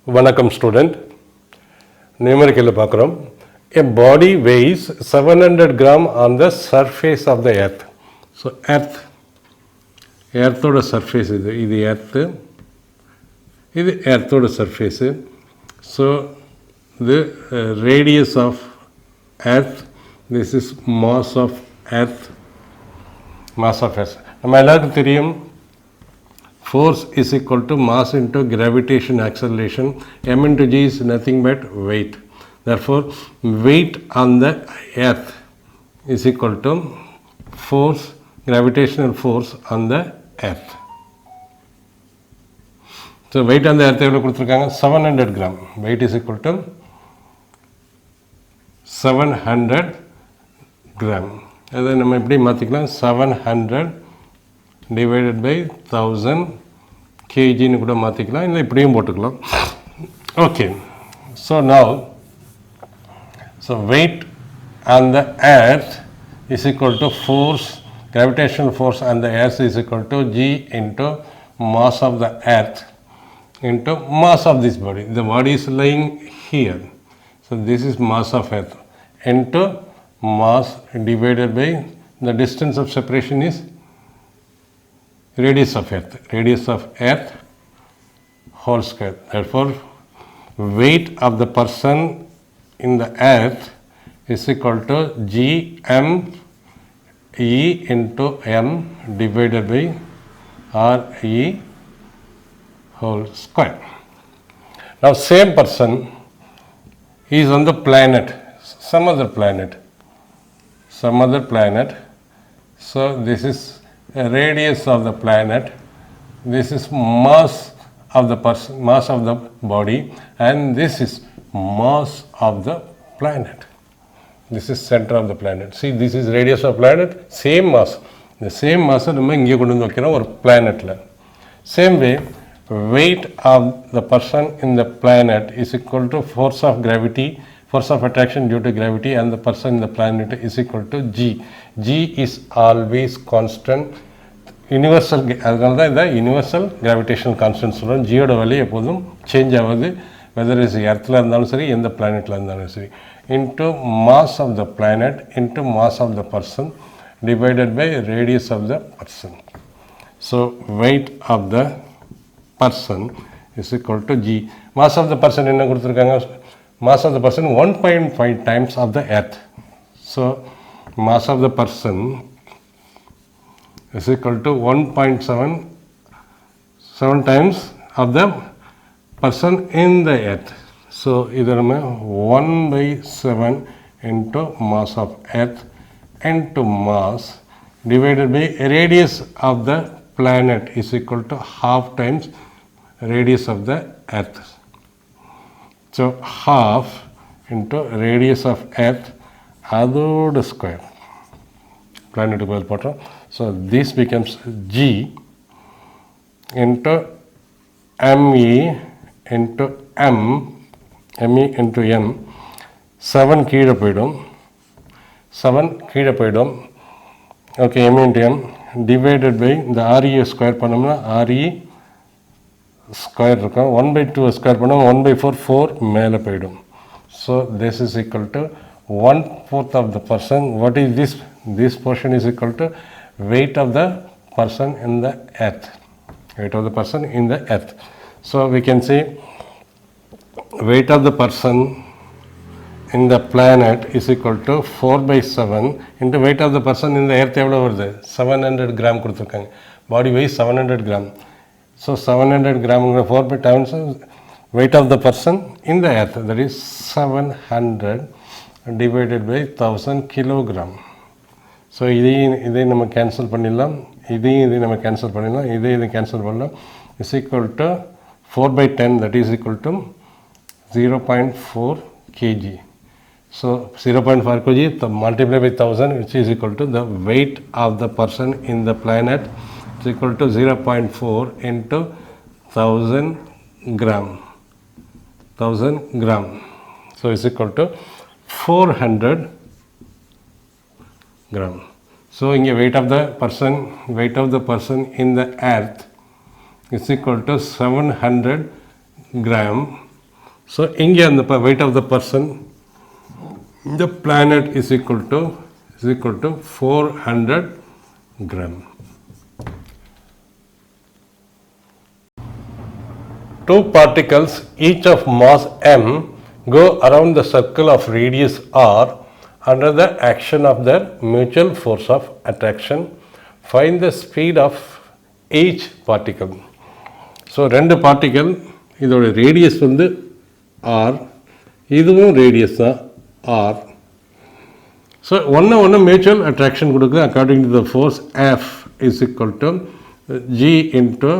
Vanakkam student, numerical பார்க்குறோம். A body weighs 700 gram on the surface of the earth. So earthோட surface இது earth, இது earthோட surface. So the radius of earth, this is mass of earth. நம்ம எல்லாருக்கும் தெரியும் force is equal to mass into gravitation acceleration. M into G is nothing but weight. Therefore, weight on the earth is equal to force, gravitational force on the earth. So, weight on the earth எவ்வளோ கொடுத்துருக்காங்க 700 gram. Weight is equal to 700 gram. அதை நம்ம எப்படி மாற்றிக்கலாம் 700 divided by 1000 kgன்னு கூட மாற்றிக்கலாம் இல்லை இப்படியும் போட்டுக்கலாம். Okay, so now weight on the earth is equal to force, gravitational force on the earth is equal to G into mass of the earth into mass of this body. The body is lying here, so this is mass of earth into mass divided by the distance of separation is radius of earth whole square. Therefore, weight of the person in the earth is equal to G M E into M divided by R E whole square. Now same person is on the planet, some other planet. So this is a radius of the planet, this is mass of the person, mass of the body, and this is mass of the planet. This is center of the planet. See, this is radius of planet, same mass. The same mass நம்ம இங்கே கொண்டு வந்து வைக்கிறோம் ஒரு பிளானெட்டில். Same way, weight of the person in the planet is equal to force of gravity, force of attraction due to gravity, and the person in the planet is equal to G. G is always constant. Universal, அதனால தான் இதை universal gravitational constant சொல்கிறோம். ஜியோட value எப்போதும் change ஆகுது, whether is எர்த்தில் இருந்தாலும் சரி, எந்த பிளானெட்டில் இருந்தாலும் சரி. Into mass of the planet into mass of the person divided by radius of the person. So weight of the person is equal to G. Mass of the person என்ன கொடுத்துருக்காங்க? Mass of the person 1.5 times of the earth. So mass of the person is equal to 1.7 times of the person in the earth. So இது நம்ம 1/7 into mass of earth into mass divided by radius of the planet is equal to half times radius of the earth. So half into radius of earth அதோட square பிளானெட்டுக்கு பதில் போட்டோம். So this becomes G into ME into ME into M. 7 கீழே போயிடும், okay. M into M divided by இந்த RE square பண்ணோம்னா RE square இருக்கும். 1/2 square பண்ணோம் 1/4 4 மேலே போயிடும். So this is equal to 1/4 of the person. What is this? This portion is equal to weight of the person in the earth. So we can say weight of the person in the planet is equal to 4/7 into weight of the person in the earth. எவ்வளோ வருது? 700 gram கொடுத்துருக்காங்க. Body weight 700 gram. So 700 gram 4/7 weight of the person in the earth, that is 700 divided by 1000 kilogram. So இதை நம்ம cancel பண்ணிடலாம், இதையும் நம்ம cancel பண்ணிடலாம், இதை கேன்சல் பண்ணலாம். Is equal to 4/10, that is equal to 0.4 kg. So 0.4 kg multiply by 1000, which is equal to the weight of the person in the planet is equal to 0.4 into 1000 gram. So is equal to 400 gram. So weight of the person in the earth is equal to 700 gram So இங்கே அந்த weight of the person the planet is equal to 400 gram. Two particles each of mass m go around the circle of radius r under the action of their mutual force of attraction. Find the speed of each particle. So ரெண்டு particle இதோட radius வந்து r, இதுவும் radius தான் r. So ஒன்று mutual attraction கொடுக்குது according to the force F is equal to G into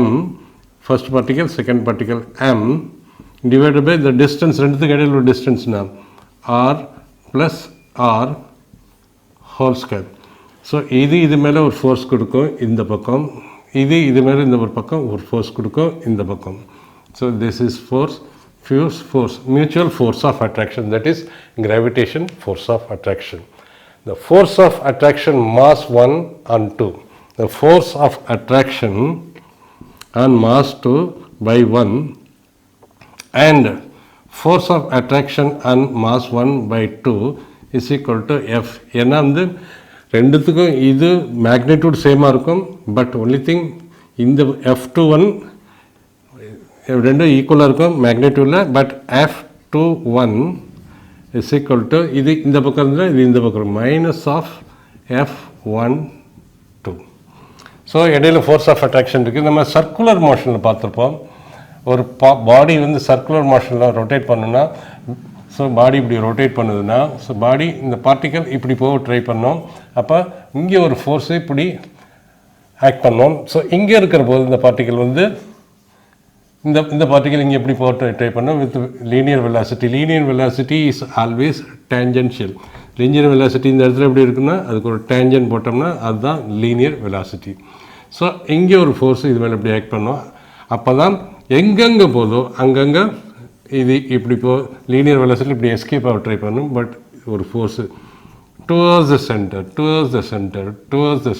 m, first particle second particle m divided by the distance, ரெண்டுத்துக்கு இடையில் ஒரு டிஸ்டன்ஸ்னா r plus r whole square. So இது மேலே ஒரு ஃபோர்ஸ் கொடுக்கும் இந்த பக்கம், இது மேலே இந்த ஒரு பக்கம் ஒரு ஃபோர்ஸ் கொடுக்கும் இந்த பக்கம். So this is force, mutual force of attraction, that is gravitation force of attraction. The force of attraction mass 1 and 2. The force of attraction on mass 2 by 1 and force of attraction on mass 1 by 2 is equal to F. ஏன்னா வந்து ரெண்டுத்துக்கும் இது magnitude சேமாக இருக்கும், but only thing இந்த F21 ரெண்டும் ஈக்குவலாக இருக்கும் மேக்னிடியூடில், but F21 is equal to இது இந்த பக்கம் இருந்தால் இது இந்த பக்கம் மைனஸ் ஆஃப் F12. ஸோ இடையில ஃபோர்ஸ் ஆஃப் அட்ராக்ஷன் இருக்குது. நம்ம சர்க்குலர் மோஷனில் பார்த்துருப்போம். ஒரு பாடி வந்து சர்க்குலர் மோஷனில் ரொட்டேட் பண்ணுன்னா, ஸோ பாடி இப்படி ரொட்டேட் பண்ணுதுன்னா, ஸோ பாடி இந்த பார்ட்டிக்கல் இப்படி போக ட்ரை பண்ணோம், அப்போ இங்கே ஒரு ஃபோர்ஸு இப்படி ஆக்ட் பண்ணோம். ஸோ இங்கே இருக்கிற போது இந்த பார்ட்டிக்கல் வந்து இந்த பார்ட்டிகல் இங்கே எப்படி போக ட்ரை பண்ணோம் with linear velocity. Linear velocity is always tangential. Linear velocity இந்த இடத்துல எப்படி இருக்குன்னா அதுக்கு ஒரு டேஞ்சன் போட்டோம்னா அதுதான் லீனியர் வெலாசிட்டி. ஸோ இங்கே ஒரு ஃபோர்ஸ் இது மேலே இப்படி ஆக்ட் பண்ணோம், அப்போ தான் எங்கெங்கே போதோ அங்கங்கே இது இப்படி லீனியர் வெலாசிட்டி இப்படி எஸ்கேப் ஆக ட்ரை பண்ணும். பட் ஒரு ஃபோர்ஸு டுவர்ட்ஸ் த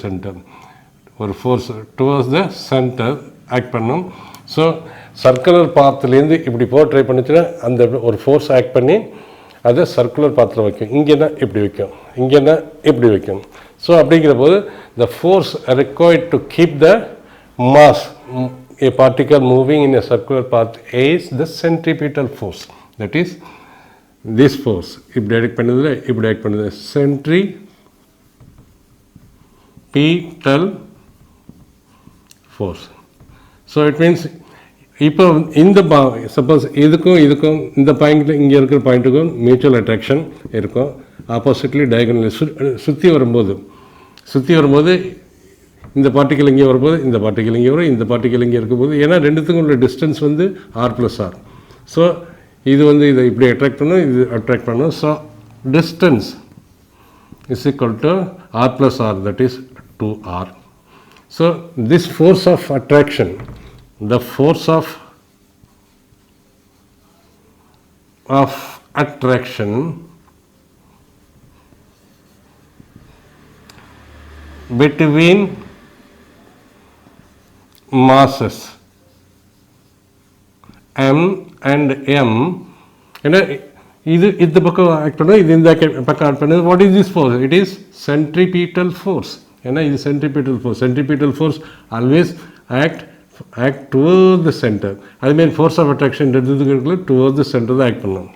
சென்டர் ஒரு force towards the centre act பண்ணும். ஸோ சர்க்குலர் பாத்துலேருந்து இப்படி போக ட்ரை பண்ணிச்சுன்னா அந்த ஒரு ஃபோர்ஸ் ஆக்ட் பண்ணி அதை சர்க்குலர் பாத்தில் வைக்கும். இங்கேனா இப்படி வைக்கும், இங்கேனா இப்படி வைக்கும். ஸோ அப்படிங்கிற போது the force required to keep the mass a particle moving in a circular path is the centripetal force. That is this force. இப்படி ஆக்ட் பண்ணுது centripetal force. So it means இப்போ இந்த சப்போஸ் இதுக்கும் இந்த பாயிண்ட்டில் இங்கே இருக்கிற பாயிண்ட்டுக்கும் மியூச்சுவல் அட்ராக்ஷன் இருக்கும். ஆப்போசிட்லி டயகனலி சுற்றி வரும்போது இந்த பார்ட்டிக்கல் இங்கே வரும்போது இந்த பார்ட்டிக்கல் இங்கே வரும், இந்த பார்ட்டிக்கல் இங்கே இருக்கும்போது, ஏன்னா ரெண்டுத்துக்கும் உள்ள டிஸ்டன்ஸ் வந்து r+r. ஸோ இது வந்து இதை இப்படி அட்ராக்ட் பண்ணும், இது அட்ராக்ட் பண்ணும். So distance is equal to r+r, that is 2r. So this force of attraction, the force of attraction between masses m and m, and இது பக்கம் ஆக்ட் பண்ணும், இது இந்த பக்கம் ஆக்ட் பண்ணுது. What is this force? It is centripetal force. ஏன்னா இது centripetal force always act toward the centre. அதுமாரி ஃபோர்ஸ் ஆஃப் அட்ராக்ஷன் ரெண்டுத்துக்கு டுவர்ட் த சென்டர் தான் ஆக்ட் பண்ணும்.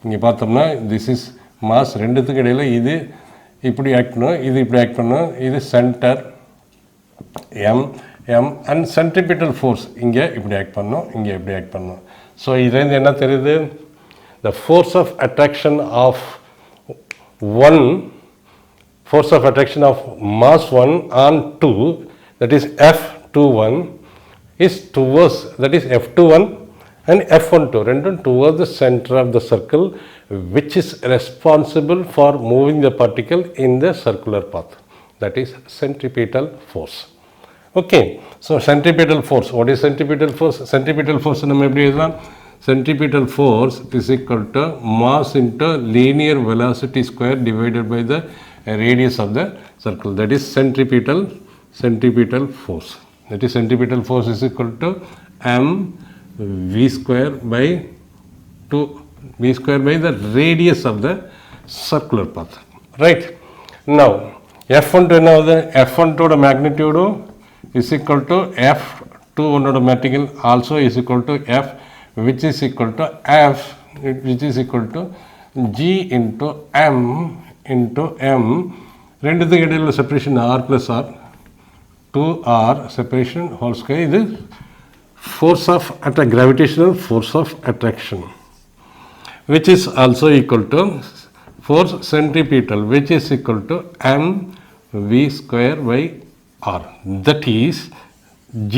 இங்கே பார்த்தோம்னா திஸ் இஸ் மாஸ், ரெண்டுத்துக்கு இடையில் இது இப்படி ஆக்ட் பண்ணும், இது இப்படி ஆக்ட் பண்ணும், இது centre M and centripetal force இங்கே இப்படி ஆக்ட் பண்ணும், இங்கே இப்படி ஆக்ட் பண்ணும். ஸோ இதுலேருந்து என்ன தெரியுது? The force of attraction of mass 1 on 2, that is F21, is towards, that is F21 and F12 random towards the center of the circle, which is responsible for moving the particle in the circular path. That is centripetal force. Okay, so centripetal force. What is centripetal force? Centripetal force நம்ம எப்படி எழுதலாம்? Centripetal force is equal to mass into linear velocity square divided by the radius of the circle. That is centripetal force. That is centripetal force is equal to m v square by 2 v square by the radius of the circular path. Right? Now, F12 என்னது? F12 magnitude is equal to F21 material also is equal to F, which is equal to F, which is equal to G into M into M. ரெண்டுத்துக்கு இடையில separation R plus R, 2R separation whole square. இது force of gravitational force of attraction, which is also equal to force centripetal, which is equal to m v square by r. That is G,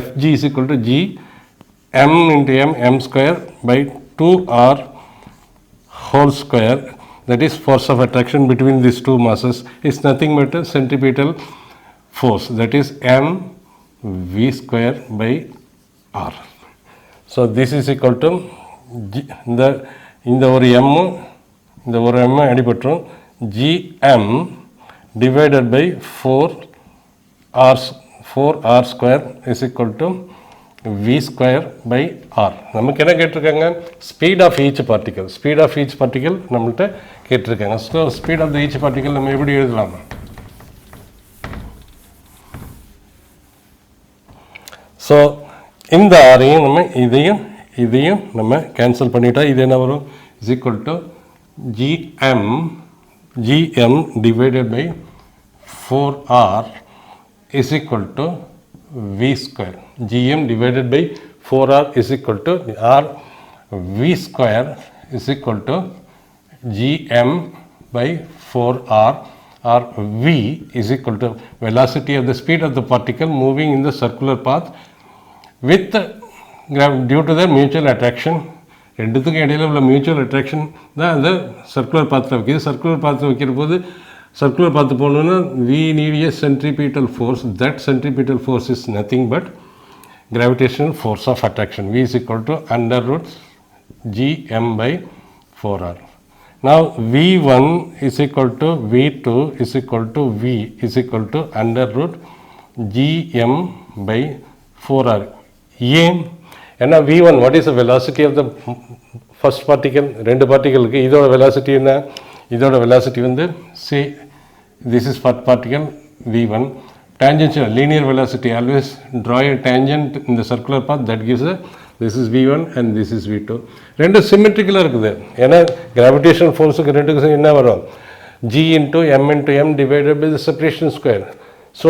Fg is equal to G m into m square by 2r whole square. That is force of attraction between these two masses is nothing but a centripetal force, that is m v square by r. So this is equal to இந்த ஒரு m இந்த ஒரு m அடிபட்டுரும், gm divided by 4r square is equal to v square by r. நமக்கு என்ன கேட்டிருக்காங்க? Speed of each particle. Speed of each particle நம்மள்கிட்ட கேட்டிருக்காங்க. So speed of the each particle நம்ம எப்படி எழுதலாம்? ஸோ இந்த ஆரையும் நம்ம இதையும் நம்ம கேன்சல் பண்ணிட்டா இது என்ன வரும்? Is equal to gm divided by 4r is equal to v square. gm divided by 4r is equal to r, v square is equal to gm by 4r, or v is equal to velocity of the speed of the particle moving in the circular path with due to the mutual attraction. ரெண்டுத்துக்கும் இடையில உள்ள mutual attraction தான் அந்த circular பாத்தில் வைக்கிது. Circular பாத்தில் வைக்கிற போது சர்க்குலர் பாத்து போகணுன்னா we need a centripetal force. That centripetal force is nothing but gravitational force of attraction. V is equal to under root gm by 4r. Now V1 is equal to V2 is equal to V is equal to under root gm by 4r. ஏன்? ஏன்னா V1 what is the velocity of the first particle? ரெண்டு பார்ட்டிகளுக்கு இதோட velocity என்ன? இதோட velocity வந்து say this is first particle V1, tangential linear velocity, always draw a tangent in the circular path, that gives a this is V1 and this is V2. ரெண்டு சிமெட்ரிக்கலாக இருக்குது. ஏன்னா gravitational ஃபோர்ஸுக்கு ரெண்டுக்கு என்ன வரும்? G into m divided by the separation square. So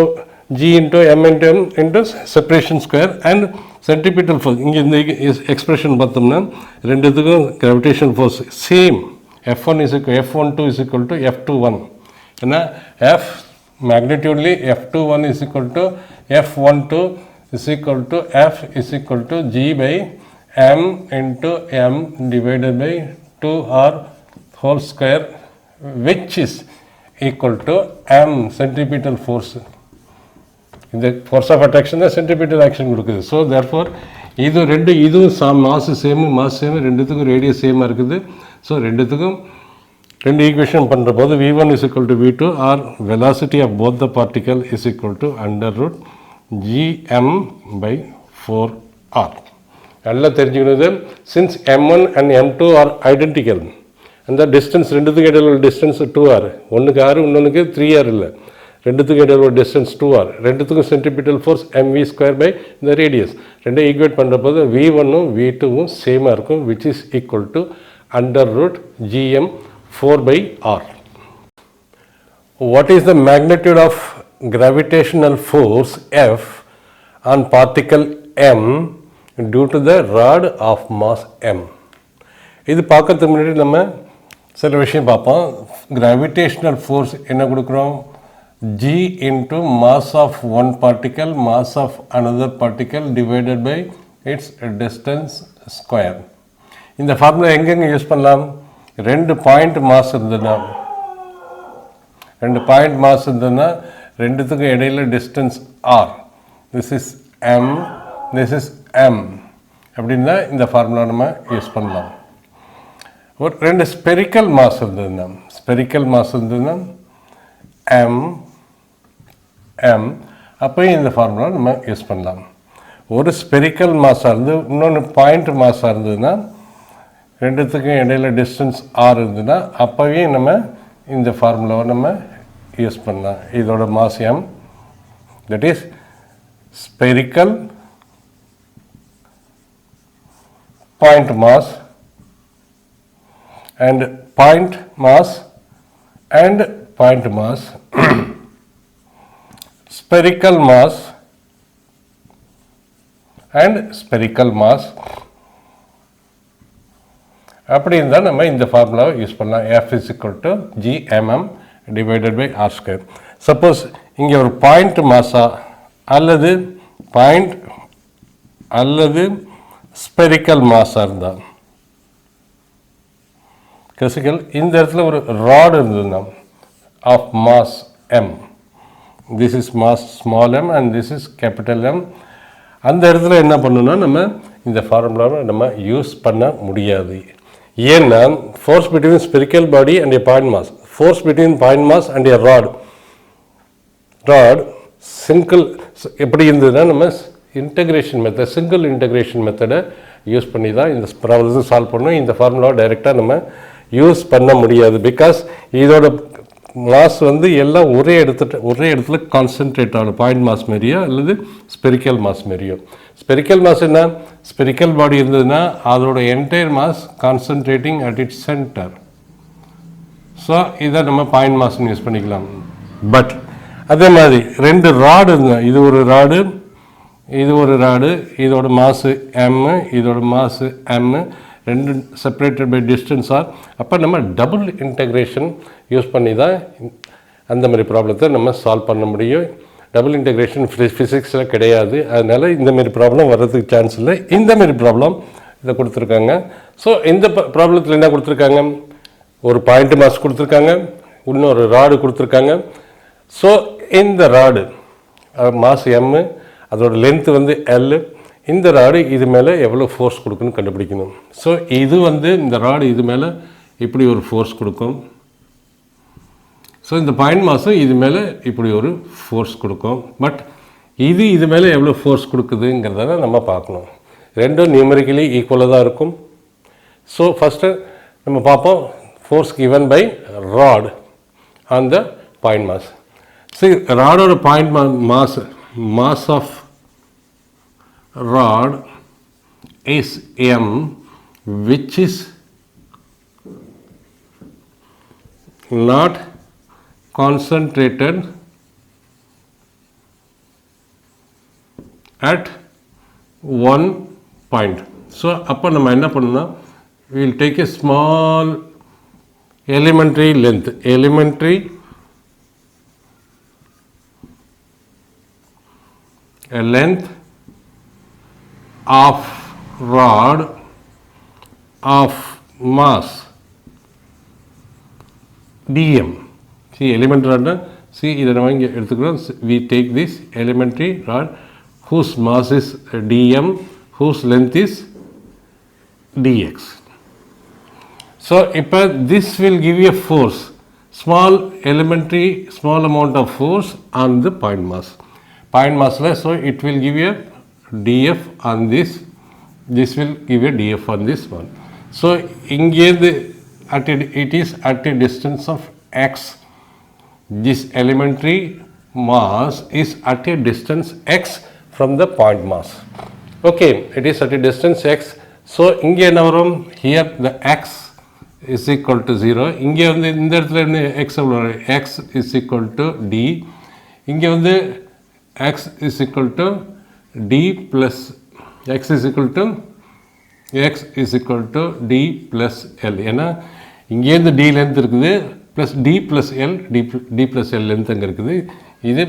G into m into separation square and centripetal force. இங்கே இந்த expression பார்த்தோம்னா ரெண்டுத்துக்கும் gravitation force same. F1 is equal F12 is equal to F21. ஏன்னா F magnitudely F21 is equal to F12 is equal to F is equal to G by m into m divided by 2r whole square, which is equal to m centripetal force. இந்த force of attraction தான் centripetal action கொடுக்குது. So therefore இதுவும் mass same, ரெண்டுத்துக்கும் radius சேமாக இருக்குது. So ரெண்டுத்துக்கும் ரெண்டு equation பண்ணுற போது V1 is equal to V2 r velocity of both the particle is equal to under root gm by 4r. நல்லா தெரிஞ்சுக்கிறது, since m1 and m2 are identical, அந்த டிஸ்டன்ஸ் ரெண்டுத்துக்கும் இடையில உள்ள டிஸ்டன்ஸ் 2r, ஒன்றுக்கு r இன்னொன்றுக்கு 3r இல்லை, ரெண்டுத்துக்கும் இடையில ஒரு டிஸ்டன்ஸ் 2r, ரெண்டுத்துக்கும் centrifugal force mv square by இந்த ரேடியஸ். ரெண்டை ஈக்குவேட் பண்ணுற போது V1ம் V2வும் சேமாக இருக்கும், which is equal to under root gm 4 by r. What is the magnitude of gravitational force F on particle m due to the rod of mass m? இது பார்க்கறதுக்கு முன்னாடி நம்ம சில விஷயம் பார்ப்போம். கிராவிடேஷனல் ஃபோர்ஸ் என்ன கொடுக்குறோம்? G into mass of one particle, mass of another particle divided by its distance square. இந்த ஃபார்முலா எங்கெங்க யூஸ் பண்ணலாம்? ரெண்டு பாயிண்ட் மாஸ் இருந்ததுன்னா ரெண்டுத்துக்கும் இடையில distance r, this is m, this is m அப்படின்னா இந்த ஃபார்முலா நம்ம யூஸ் பண்ணலாம். ஒரு ரெண்டு ஸ்பெரிக்கல் மாஸ் இருந்ததுன்னா m அப்போயும் இந்த ஃபார்முலா நம்ம யூஸ் பண்ணலாம். ஒரு ஸ்பெரிக்கல் மாஸாக இருந்து இன்னொன்று பாயிண்ட் மாஸாக இருந்ததுன்னா ரெண்டுத்துக்கும் இடையில டிஸ்டன்ஸ் ஆர் இருந்ததுன்னா அப்போவே நம்ம இந்த ஃபார்முலாவை நம்ம யூஸ் பண்ணலாம். இதோட mass m, that is spherical point mass and point mass and point mass spherical mass and spherical mass. அப்படி இருந்தால் நம்ம இந்த ஃபார்முலாவை யூஸ் பண்ணலாம். F is equal to Gmm divided by R square. Suppose இங்கே ஒரு பாயிண்ட் மாஸா அல்லது பாயிண்ட் அல்லது ஸ்பெரிக்கல் மாஸாக இருந்தால் கிரிட்டிக்கல் இந்த இடத்துல ஒரு ராட் இருந்ததுன்னா of mass m, this is mass small m and this is capital M, அந்த இடத்துல என்ன பண்ணணும்னா நம்ம இந்த ஃபார்முலாவை நம்ம யூஸ் பண்ண முடியாது. ஏன்னா force between spherical body and a point mass, force between point mass and a rod single எப்படி இருந்ததுன்னா நம்ம இன்டகிரேஷன் மெத்தட், சிங்கிள் இன்டகிரேஷன் மெத்தடை யூஸ் பண்ணி தான் இந்த ப்ராப்ளத்தை சால்வ் பண்ணணும். இந்த ஃபார்முலாவை டைரெக்டாக நம்ம யூஸ் பண்ண முடியாது. பிகாஸ் இதோட மாஸ் வந்து எல்லாம் ஒரே இடத்துல கான்சென்ட்ரேட் ஆகணும், பாயிண்ட் மாஸ் மாரியோ அல்லது ஸ்பெரிக்கல் மாஸ் மாரியோ. ஸ்பெரிக்கல் மாஸ் என்ன, ஸ்பெரிக்கல் பாடி இருந்ததுன்னா அதோட entire mass concentrating at it's centre. So இதை நம்ம பாயிண்ட் மாஸ்ன்னு யூஸ் பண்ணிக்கலாம். பட் அதே மாதிரி ரெண்டு ராடு இருந்தால், இது ஒரு ராடு, இது ஒரு ராடு, இதோட மாசு m, இதோட மாசு m, ரெண்டு செப்பரேட்டட் பை டிஸ்டன்ஸ் ஆர். அப்போ நம்ம டபுள் இன்டகிரேஷன் யூஸ் பண்ணி தான் அந்த மாதிரி ப்ராப்ளத்தை நம்ம சால்வ் பண்ண முடியும். டபுள் இன்டகிரேஷன் ஃபிசிக்ஸில் கிடையாது, அதனால் இந்தமாரி ப்ராப்ளம் வர்றதுக்கு சான்ஸ் இல்லை. இந்தமாரி ப்ராப்ளம் இதை கொடுத்துருக்காங்க. ஸோ இந்த ப்ராப்ளத்தில் என்ன கொடுத்துருக்காங்க, ஒரு பாயிண்ட் மாஸ் கொடுத்துருக்காங்க, இன்னொரு ராடு கொடுத்துருக்காங்க. ஸோ இந்த ராடு மாஸ் m, அதோட லென்த்து வந்து L, இந்த ராடு இது மேலே எவ்வளோ ஃபோர்ஸ் கொடுக்குன்னு கண்டுபிடிக்கணும். ஸோ இது வந்து இந்த ராடு இது மேலே இப்படி ஒரு ஃபோர்ஸ் கொடுக்கும். ஸோ இந்த பாயிண்ட் மாஸும் இது மேலே இப்படி ஒரு ஃபோர்ஸ் கொடுக்கும். பட் இது மேலே எவ்வளோ ஃபோர்ஸ் கொடுக்குதுங்கிறத நம்ம பார்க்கணும். ரெண்டும் நியூமெரிக்கலி ஈக்குவலாக தான் இருக்கும். ஸோ ஃபஸ்ட்டு நம்ம பார்ப்போம் force given by rod on the point mass. See, ராடோட point mass of rod is m, which is not concentrated at one point. So அப்போ நம்ம என்ன பண்ணணும்னா, we will take a small elementary length, a length of rod of mass dm. See, elementary rod, see இதை நம்ம இங்கே எடுத்துக்கிறோம். We take this elementary rod whose mass is dm, whose length is dx. So இப்போ this will give you a force, small amount of force on the point mass. Point mass, so it will give you df on this will give you df on this one. So it is at a distance of x. This elementary mass is at a distance x from the point mass. Okay, it is at a distance x. So இங்கே என்ன வரும், here the x is equal to 0. இங்கே வந்து இந்த இடத்துல என்ன x எவ்வளோ, x is equal to d. இங்கே வந்து x is equal to d plus x is equal to d plus l. ஏன்னா இங்கேருந்து d லென்த் இருக்குது plus d plus l, d plus l length அங்கே இருக்குது. இது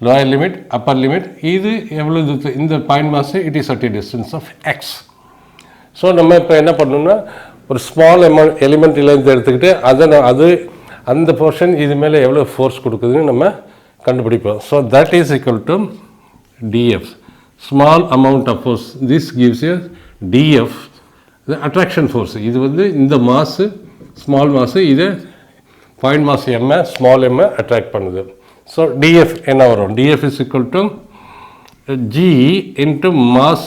லோயர் லிமிட், அப்பர் லிமிட். இது எவ்வளோ தூரத்தில் இந்த point mass, it is at a distance of x. So நம்ம இப்போ என்ன பண்ணணும்னா, ஒரு ஸ்மால் எலிமெண்ட் லென்த் எடுத்துக்கிட்டு அது அந்த போர்ஷன் இது மேலே எவ்வளோ ஃபோர்ஸ் கொடுக்குதுன்னு நம்ம கண்டுபிடிப்போம். So that is equal to df, small amount of force. This gives you df, the attraction force. இது வந்து இந்த மாஸ், ஸ்மால் மாஸ், இது point mass m, small m attract பண்ணுது. ஸோ df என்ன வரும், df is equal to g into mass,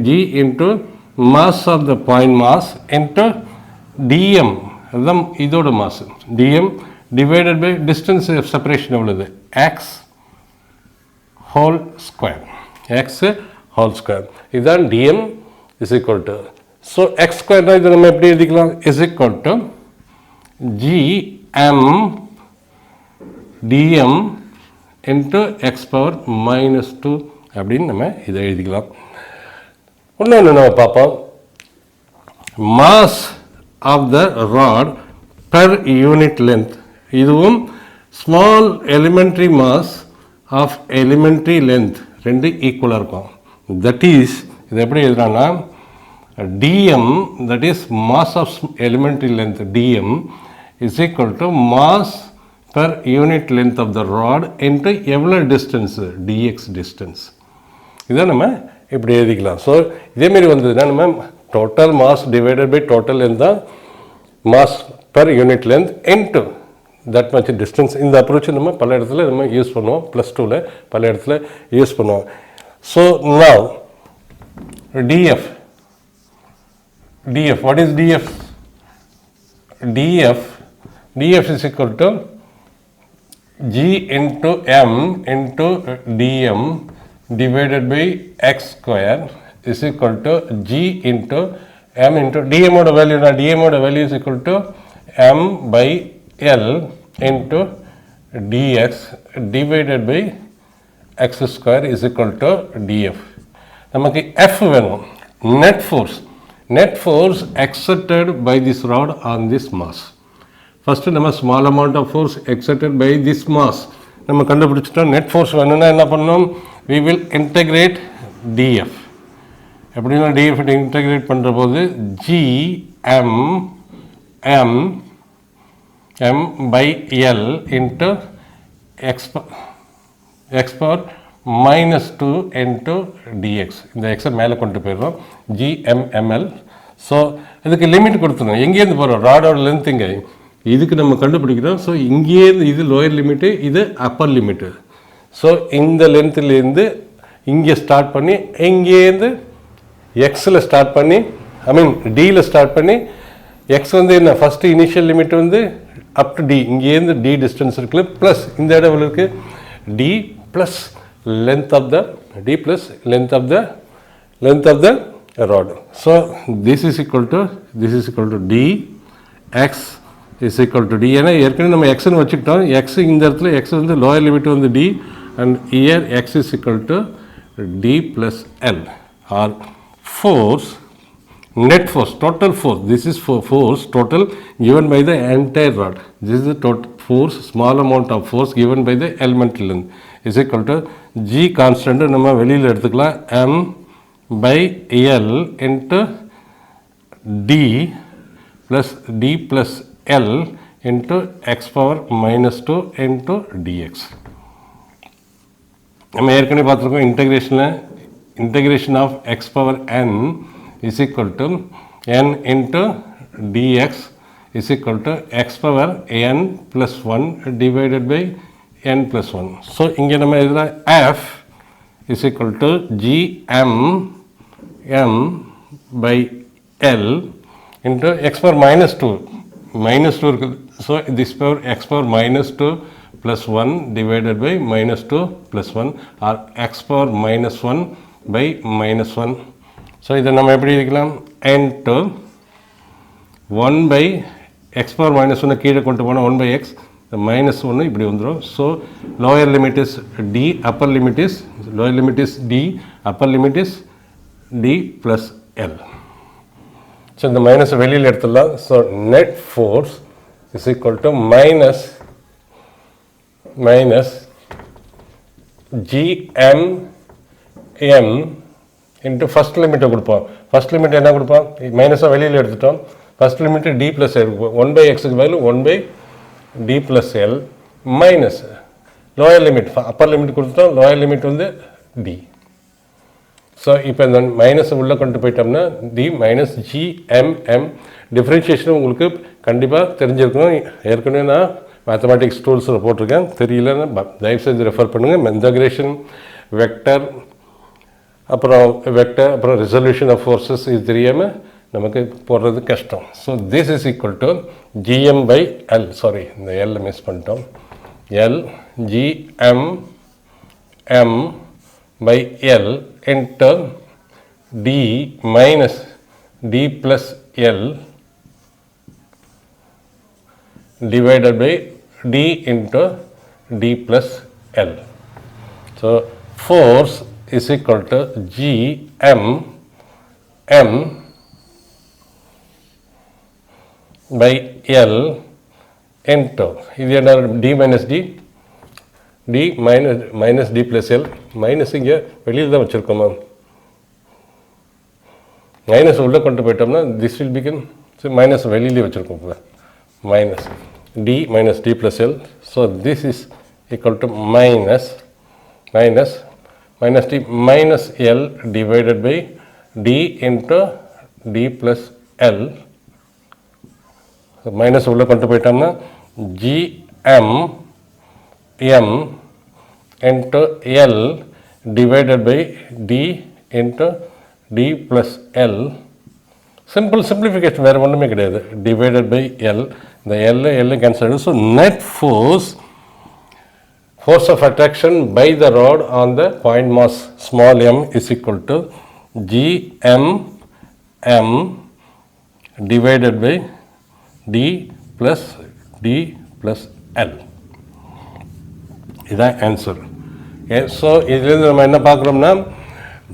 g into mass of the point mass into dm, அதுதான் இதோட mass, dm divided by distance of separation எவ்வளவு, x whole square, x whole square, இதுதான் dm is equal to, so x square இதை நம்ம எப்படி எழுதிக்கலாம், is equal to gm dm into x power minus 2 அப்படின்னு நம்ம இதை எழுதிக்கலாம். இன்னொன்று நம்ம பார்ப்போம், mass of the rod per unit length, இதுவும் small elementary mass of elementary length ரெண்டு ஈக்குவலாக இருக்கும். that is இது எப்படி எழுதுறாங்கன்னா dm, that is mass of elementary length dm is equal to mass per unit length of the rod into எவ்வளோ distance dx distance, இதை நம்ம இப்படி எழுதிக்கலாம். ஸோ இதேமாரி வந்ததுன்னா நம்ம total mass divided by total length தான் mass per unit length into that much distance. இந்த அப்ரோச் நம்ம பல இடத்துல நம்ம யூஸ் பண்ணுவோம், +2ல் பல இடத்துல யூஸ் பண்ணுவோம். So now df, what is df? df is equal to g into m into dm divided by x square is equal to g into m into dm oda value na, dm oda value is equal to m by l into dx divided by x square is equal to df. நமக்கு f வேணும், net force exerted by this rod on this mass. first நம்ம small amount of force exerted by this mass நம்ம கண்டுபிடிச்சிட்டோம். net force வேணும்னா என்ன பண்ணணும், we will integrate df. எப்படின்னா df integrate பண்ணுற போது g m by l into x power minus 2 into dx. இந்த எக்ஸை மேலே கொண்டு போயிடுறோம், gmml. ஸோ இதுக்கு லிமிட் கொடுத்துருவோம், எங்கேருந்து போகிறோம், ராடோட லென்த் இங்கே இதுக்கு நம்ம கண்டுபிடிக்கிறோம். ஸோ இங்கேருந்து இது லோயர் லிமிட்டு, இது அப்பர் லிமிட்டு. ஸோ இந்த லென்த்துலேருந்து இங்கே ஸ்டார்ட் பண்ணி இங்கேருந்து எக்ஸில் ஸ்டார்ட் பண்ணி டியில் ஸ்டார்ட் பண்ணி எக்ஸ் வந்து என்ன ஃபஸ்ட்டு இனிஷியல் லிமிட் வந்து அப் டு டி, இங்கேருந்து டி டிஸ்டன்ஸ் இருக்குல்ல, ப்ளஸ் இந்த இடம் இருக்குது d plus length of the rod. So this is equal to d, x is equal to d. ஏன்னா ஏற்கனவே நம்ம எக்ஸ்னு வச்சுக்கிட்டோம், எக்ஸ் இந்த இடத்துல எக்ஸ் வந்து லோயர் லிமிட் வந்து d and here x is equal to d plus l or force, net force, total force. This is for force total given by the entire rod. This is the total force, small amount of force given by the elemental length is equal to g constant நம்ம வெளியில் எடுத்துக்கலாம் m by l into d plus l into x power minus 2 into dx. நம்ம ஏற்கனவே பார்த்துருக்கோம் integration of x power n is equal to n into dx is equal to x power n plus 1 divided by n plus 1. So இங்கே நம்ம எழுதுகிறோம் f is equal to gm m by l into x power minus 2 இருக்குது. So this power x power minus 2 plus 1 divided by minus 2 plus 1 or x power minus 1 by minus 1. So இதை நம்ம எப்படி எழுதிக்கலாம், into 1 by x power minus 1 கீழே கொண்டு போனால் 1 by x minus 1 இப்படி வந்துடும். So lower limit is d, upper limit is lower limit is d, upper limit is d plus l. So இந்த மைனஸ் வெளியில் எடுத்துடலாம். So net force is equal to minus gm into first லிமிட்டை கொடுப்போம். First limit என்ன கொடுப்போம், மைனஸாக வெளியில் எடுத்துட்டோம். First limit d plus l, 1 by எக்ஸுக்கு பதில் 1 by d plus l minus lower limit, upper limit கொடுத்துட்டோம், லோயர் லிமிட் வந்து d. ஸோ இப்போ இந்த மைனஸ் உள்ளே கொண்டு போயிட்டோம்னா டி மைனஸ் ஜிஎம்எம். டிஃப்ரென்ஷியேஷன் உங்களுக்கு கண்டிப்பாக தெரிஞ்சிருக்கணும், ஏற்கனவே நான் மேத்தமேட்டிக்ஸ் டூல்ஸில் போட்டிருக்கேன், தெரியலன்னா தயவுசெய்து ரெஃபர் பண்ணுங்கள். இன்டகிரேஷன், வெக்டர், அப்புறம் வெக்டர், அப்புறம் ரிசல்யூஷன் ஆஃப் ஃபோர்ஸஸ் இது தெரியாமல் நமக்கு போடுறது கஷ்டம். So this is equal to GM by l, sorry இந்த எல் மிஸ் பண்ணிட்டோம், l GM m by l into d minus d plus l divided by d into d plus L. So force is equal to G M M by L into இது என்ன d minus d, d minus d plus L, minus இங்கே வெளியில் தான் வச்சுருக்கோமா, minus உள்ளே கொண்டு போயிட்டோம்னா this will become, minus வெளியிலே வச்சுருக்கோம் இப்போ, minus d minus d plus L. So this is equal to minus d minus L divided by d into d plus L. So minus உள்ள கொண்டு போயிட்டோம்னா g m m into L divided by d into d plus L. Simple simplification, வேறு ஒன்றுமே கிடையாது. Divided by l, இந்த l cancel ஆகிடும். So net force of attraction by the rod on the point mass small m is equal to GMM divided by d plus l. இதுதான் answer. So இதுலேருந்து நம்ம என்ன பார்க்குறோம்னா,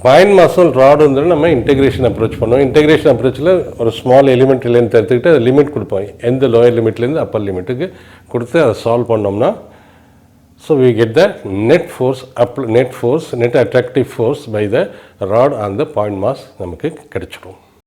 பாயிண்ட் மாஸும் rod வந்து நம்ம இன்டெகிரேஷன் அப்ரோச் பண்ணுவோம். இன்டெகிரேஷன் அப்ரோச்சில் ஒரு ஸ்மால் எலிமெண்ட்லேருந்து எடுத்துக்கிட்டு அது லிமிட் கொடுப்போம், எந்த லோயர் லிமிட்லேருந்து அப்பர் லிமிட்டுக்கு கொடுத்து அதை சால்வ் பண்ணோம்னா, so we get the net attractive force by the rod on the point mass நமக்கு கிடைச்சிடும்.